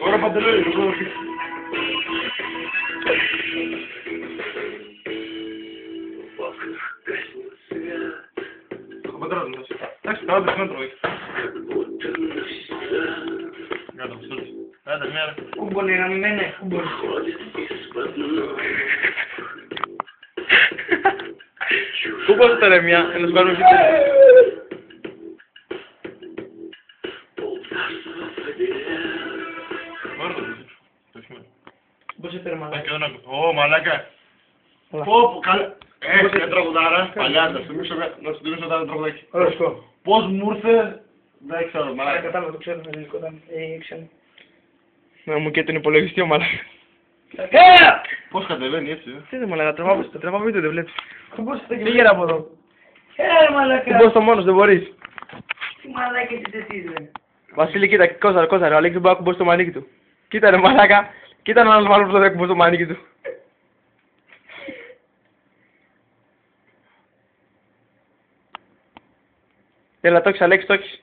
Τώρα Παντελόνι, εγώ. Ο πατέρας μου, εντάξει, καλά δεν τρώει. Κάτω, στούτς. Άντε, μια ρε. Κούμπον είναι γαμημένε, κούμπον. Κούμπον το ρε μια, να σου κάνουμε φίτε. Μάρω το πίσω. Το χειμώνα. Πώς έφερε μαλάκα. Ω, μαλάκα. Πω, καλά. Μια τραγουδάρα, παλιά, να σου θυμίσω ένα τραγουδάκι. Οροσκό. Πώς μου ήρθε, δεν ξέρω, Άρα μαλάκα. κατάλαβα, το ξέρω, ελληνικό ήταν. Ξένο. Να μου και τον υπολογιστή ο μαλάκα. Πώς κατεβαίνει έτσι, Τι είναι μαλάκα, τραβάω βίντεο δεν βλέπεις. Κούμπος ήταν και... Φύγε από εδώ. Μαλάκα. Κούμπος το μόνος, δεν μπορείς. Τι μαλάκες είσαι εσείς, ρε. Βασίλη, κοίτα, κόσα ρε, ο Αλέξης μπορεί να κουμπώσει το μανίκι του. Κοίτα ρε μαλάκα, κοίτα έναν άλλο μάλλον που θα κουμπώσει το μανίκι του. Έλα, το έχεις Αλέξη, το έχεις.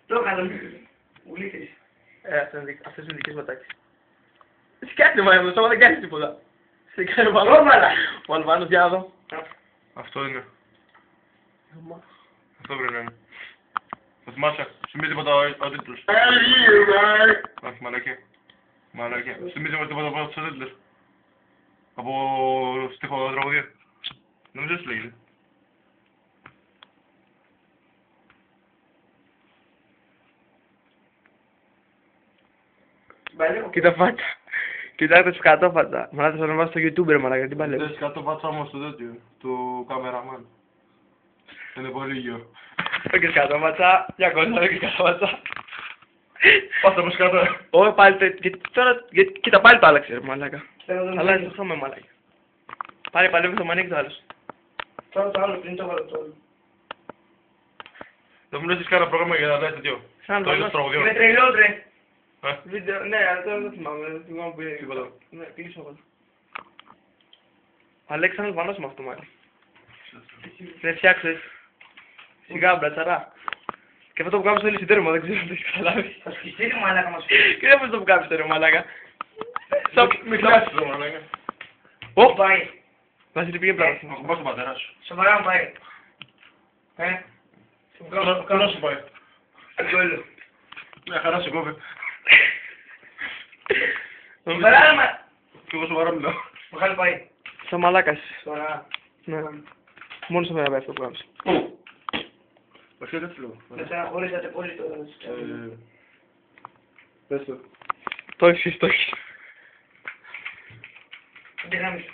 Το έκανα. Μου λύθεις. Αυτές είναι δικές ματάκες. Σκάτε μα, το σώμα δεν κάνει τίποτα. Σε κάνει ο Ρώμαλα. Ο Αλβάνος, για να δω. Αυτό είναι. Αυτό πρέπει να είναι. Θα θυμάσαι, θυμίζει τίποτα ο τίτλος. Όχι, μαλακία. Μαλακία. Θυμίζει τίποτα ο τίτλος. Από στίχο τραγωδία. Νομίζω έτσι λέγεται. Κοίτα φάτσα. Κοιτάξτε τις κατόφατσα. Μαλάκα θα ανεβάσω στο YouTube ρε μαλάκα, τι παλεύει. Θες κάτω φάτσα όμως το τέτοιο, του καμεραμάν. Είναι πολύ γιο. Έχεις κατόφατσα, 200 έχεις κατόφατσα. Πάστε πως κάτω. Όχι πάλι, τώρα, κοίτα πάλι το άλλαξε ρε μαλάκα. Αλλάζει το χρώμα μαλάκα. Πάλι παλεύει το μανίκι το άλλος. Τώρα το άλλο πριν το βάλω το άλλο. Δεν μου λες έχεις κανένα πρόγραμμα για να δεις τέτοιο. Σαν Το είδες τραγωδιό. Είναι τρελό, ρε. Βίντεο, ναι, αλλά τώρα δεν θυμάμαι, δεν θυμάμαι που είναι. Τίποτα. Ναι, κλείσω εγώ. Αλέξανδρος Αλβανός με αυτό μάλλον. Δεν φτιάξες. Σιγά μπρατσαρά. Και αυτό που κάνεις στο λυσιτέρμα, δεν ξέρω αν το έχεις καταλάβει. Θα σκιστεί ρε μαλάκα μας. Και δεν πώς το που κάνεις το ρε μαλάκα. Μη κλάσεις το μαλάκα. Ω! Πάει. Βασίλη πήγε πλάτη. Να κουμπάς τον πατέρα σου. Σοβαρά μου πάει. Πού να σου πάει. Στην κόλλο. Μια χαρά σε κόβει. Σοβαρά μα. Κι εγώ σοβαρά μιλάω. Μεγάλη πάει. Σαν μαλάκας. Σοβαρά. Ναι. Μόνο σε μέρα πάει αυτό που κάνεις. Βασίλη, κάτσε λίγο. Μετά χωρίσατε πολύ το... Πες το. Το έχεις, το έχεις. Δεν γάμισε.